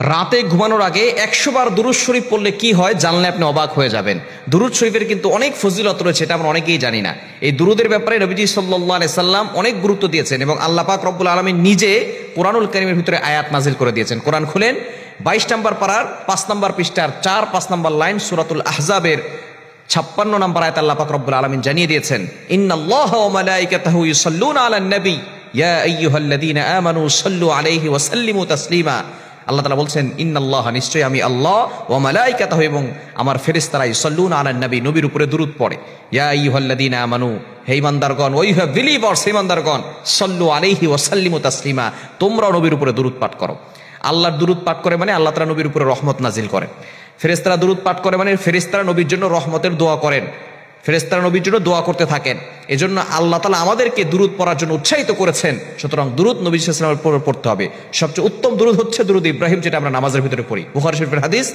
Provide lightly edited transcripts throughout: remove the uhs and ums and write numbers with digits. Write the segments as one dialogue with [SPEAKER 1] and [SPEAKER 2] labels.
[SPEAKER 1] রাতে ঘুমানোর আগে 100 বার দুরূদ শরীফ পড়লে কি হয় জানলে আপনি অবাক হয়ে যাবেন। দুরূদ শরীফের কিন্তু অনেক ফজিলত রয়েছে, এটা আমরা অনেকেই জানি না। এই দুরূদের ব্যাপারে নবীজি সাল্লাল্লাহু আলাইহি সাল্লাম অনেক গুরুত্ব দিয়েছেন এবং আল্লাহ পাক রব্বুল আলামিন নিজে কোরআনুল কারীমের ভিতরে আয়াত নাজিল করে দিয়েছেন। কোরআন খুলেন 22 নম্বর পারার 5 নম্বর পৃষ্ঠার 4-5 নম্বর লাইন, সূরাতুল আহজাবের 56 নম্বর আয়াত আল্লাহ পাক রব্বুল আলামিন জানিয়ে দিয়েছেন, ইন্নাল্লাহা ওয়া মালাইকাতাহু ইউসাল্লুনা আলান নবী ইয়া আইয়ুহাল্লাযীনা আমানু সাল্লু আলাইহি ওয়া সাল্লিমু তাসলিমা। আল্লাহ তাআলা বলছেন, ইন্নাল্লাহ, নিশ্চয়ই আমি আল্লাহ, ওয়া মালাইকাতাহু, এবং আমার ফেরেশতারা, ইউসাল্লুনা আলান নবী, নবীর উপরে দুরূদ পড়ে। ইয়া আইয়ুহাল্লাযীনা আমানু, হে ঈমানদারগণ, ও ইউ হ্যাভ বিলিভার্স, হে ঈমানদারগণ, সাল্লু আলাইহি ওয়া সাল্লিমু তাসলিমা, তোমরাও নবীর উপরে দুরূদ পাঠ করো। আল্লাহর দুরূদ পাঠ করে মানে আল্লাহ তাআলা নবীর উপরে রহমত নাজিল করেন। ফেরেশতারা দুরূদ পাঠ করে মানে ফেরেশতারা নবীর জন্য রহমতের দোয়া করেন, ফেরেশতারা নবীর জন্য দোয়া করতে থাকেন। এজন্য আল্লাহ তাআলা আমাদেরকে দুরূদ পড়ার জন্য উৎসাহিত করেছেন। সুতরাং দুরূদ নবী সাল্লাল্লাহু আলাইহি ওয়াসাল্লামের উপর পড়তে হবে। সবচেয়ে উত্তম দুরূদ হচ্ছে দুরূদ ইব্রাহিম, যেটা আমরা নামাজের ভিতরে পড়ি। বুখারী শরীফের হাদিস,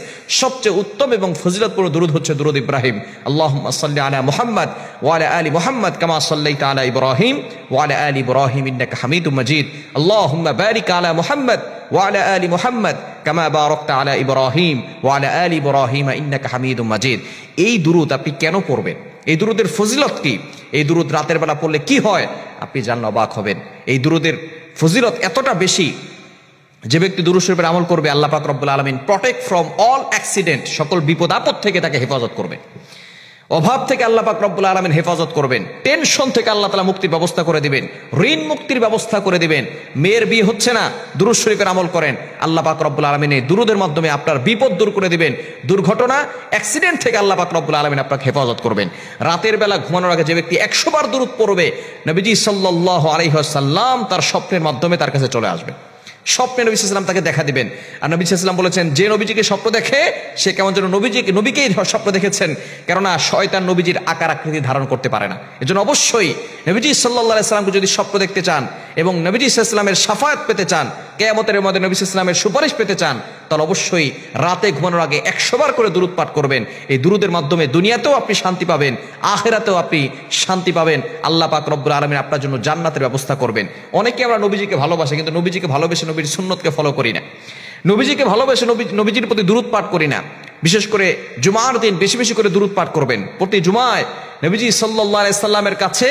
[SPEAKER 1] সবচেয়ে উত্তম এবং ফজিলতপূর্ণ দুরূদ হচ্ছে দুরূদ ইব্রাহিম। আল্লাহুম্মা সাল্লি আলা মুহাম্মাদ ওয়া আলা আলি মুহাম্মাদ কামা সাল্লাইতা আলা ইব্রাহিম ওয়া আলা আলি ইব্রাহিম ইন্নাকা হামিদুম মাজিদ। আল্লাহুম্মা বারিক আলা মুহাম্মাদ ওয়া আলা আলি মুহাম্মাদ কামা বারাকতা আলা ইব্রাহিম ওয়া আলা আলি ইব্রাহিম ইন্নাকা হামিদুম মাজিদ। এই দুরূদ আপনি কেন পড়বেন? এই দুরূদের ফজিলত কি? এই দুরূদ রাতের বেলা পড়লে কি হয় আপনি জানলে অবাক হবেন। এই দুরূদের ফজিলত এতটা বেশি, যে ব্যক্তি দুরূদ শরীফের আমল করবে আল্লাহ পাক রব্বুল আলামিন প্রটেক্ট ফ্রম অল অ্যাক্সিডেন্ট, সকল বিপদ আপদ থেকে তাকে হেফাজত করবে। অভাব থেকে আল্লাহ পাক রব্বুল আলামিন হেফাজত করবেন। টেনশন থেকে আল্লাহ তাআলা মুক্তির ব্যবস্থা করে দিবেন, ঋণ মুক্তির ব্যবস্থা করে দিবেন। মেয়ের বিয়ে হচ্ছে না, দুরূদ শরীফের আমল করেন, আল্লাহ পাক রব্বুল আলামিন এই দুরূদের মাধ্যমে আপনার বিপদ দূর করে দিবেন। দুর্ঘটনা, অ্যাক্সিডেন্ট থেকে আল্লাহ পাক রব্বুল আলামিন আপনাকে হেফাজত করবেন। রাতের বেলা ঘুমানোর আগে যে ব্যক্তি 100 বার দুরূদ পড়বে, নবীজি সাল্লাল্লাহু আলাইহি ওয়াসাল্লাম তার স্বপ্নের মাধ্যমে তার কাছে চলে আসবেন। স্বপ্নে নবী সাল্লাল্লাহু আলাইহি ওয়াসাল্লাম তাকে দেখা দিবেন। আর নবী সাল্লাল্লাহু আলাইহি ওয়াসাল্লাম বলেছেন, যে নবীজিকে স্বপ্ন দেখে সে কেমন যেন নবীকেই স্বপ্ন দেখেছেন, কেননা শয়তান নবীজির আকার আকৃতি ধারণ করতে পারে না। এজন্য অবশ্যই নবীজি সাল্লাল্লাহু আলাইহি ওয়াসাল্লামকে যদি স্বপ্ন দেখতে চান এবং নবীজি সাল্লাল্লাহু আলাইহি ওয়াসাল্লামের শাফাআত পেতে চান, কিয়ামতের মধ্যে নবী সাল্লাল্লাহু আলাইহি ওয়াসাল্লামের সুপারিশ পেতে চান, তাহলে অবশ্যই রাতে ঘুমানোর আগে 100 বার করে দুরূদ পাঠ করবেন। এই দুরূদের মাধ্যমে দুনিয়াতেও আপনি শান্তি পাবেন, আখিরাতেও আপনি শান্তি পাবেন। আল্লাহ পাক রব্বুল আলামিন আপনার জন্য জান্নাতের ব্যবস্থা করবেন। অনেকে আমরা নবীজিকে ভালোবাসি, কিন্তু নবীজিকে ভালোবেসে নবীর সুন্নতকে ফলো করি না। নবীজিকে ভালোবেসে নবীজির প্রতি দুরূদ পাঠ করি না। বিশেষ করে জুমার দিন বেশি বেশি করে দুরূদ পাঠ করবেন। প্রতি জুমায় নবীজি সাল্লাল্লাহু আলাইহি সাল্লামের কাছে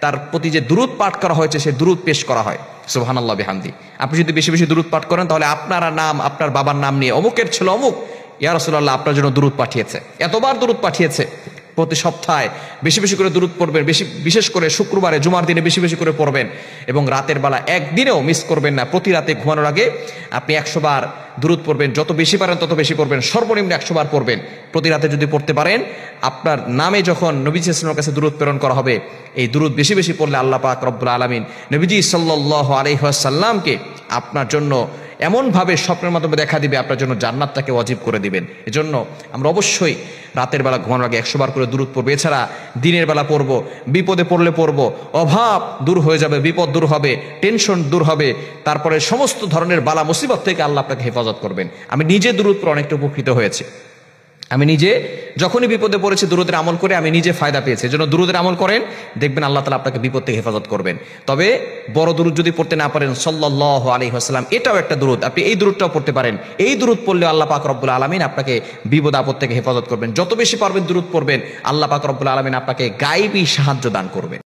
[SPEAKER 1] তার প্রতি যে দুরূদ পাঠ করা হয়েছে সেই দুরূদ পেশ করা হয়। সুবহানাল্লাহ বিহামদি। আপনি যদি বেশি বেশি দুরূদ পাঠ করেন, তাহলে আপনার নাম, আপনার বাবার নাম নিয়ে, অমুকের ছেলে অমুক, ইয়া রাসূলুল্লাহ আপনার জন্য দুরূদ পাঠিয়েছে, এতবার দুরূদ পাঠিয়েছে। প্রতি সপ্তাহে বেশি বেশি করে দুরূদ পড়বেন, বিশেষ করে শুক্রবারে জুমার দিনে বেশি বেশি করে পড়বেন। এবং রাতের বেলা একদিনেও মিস করবেন না। প্রতি রাতে ঘুমানোর আগে আপনি 100 বার দুরূদ পড়বেন। যত বেশি পারেন তত বেশি পড়বেন, সর্বনিম্ন 100 বার পড়বেন। প্রতি রাতে যদি পড়তে পারেন, আপনার নামে যখন নবী সাল্লাল্লাহু আলাইহি ওয়াসাল্লামের কাছে দুরূদ প্রেরণ করা হবে, এই দুরূদ বেশি বেশি পড়লে আল্লাহ পাক রব্বুল আলামিন নবীজি সাল্লাল্লাহু আলাইহি ওয়াসাল্লামকে আপনার জন্য এমনভাবে স্বপ্নের মাধ্যমে দেখা দিবে, আপনার জন্য জান্নাতটাকে ওয়াজিব করে দিবেন। এজন্য আমরা অবশ্যই রাতের বেলা ঘুমানোর আগে 100 বার করে দুরূদ পড়বো। এছাড়া দিনের বেলা পড়বো, বিপদে পড়লে পড়বো। অভাব দূর হয়ে যাবে, বিপদ দূর হবে, টেনশন দূর হবে, তারপরে সমস্ত ধরনের বালা মুসিবত থেকে আল্লাহ আপনাকে হেফাজত করবেন। আমি নিজে দুরূদ পড়ে অনেকটা উপকৃত হয়েছি। আমি নিজে যখনই বিপদে পড়েছি দুরূদের আমল করে আমি নিজে ফায়দা পেয়েছি। এজন্য দুরূদের আমল করেন, দেখবেন আল্লাহ তাআলা আপনাকে বিপদ থেকে হেফাজত করবেন। তবে বড় দুরূদ যদি পড়তে না পারেন, সাল্লাল্লাহু আলাইহি ওয়াসাল্লাম, এটাও একটা দুরূদ, আপনি এই দুরূদটাও পড়তে পারেন। এই দুরূদ পড়লে আল্লাহ পাক রব্বুল আলামিন আপনাকে বিপদ আপদ থেকে হেফাজত করবেন। যত বেশি পারবেন দুরূদ পড়বেন, আল্লাহ পাক রব্বুল আলামিন আপনাকে গায়বী সাহায্য দান করবেন।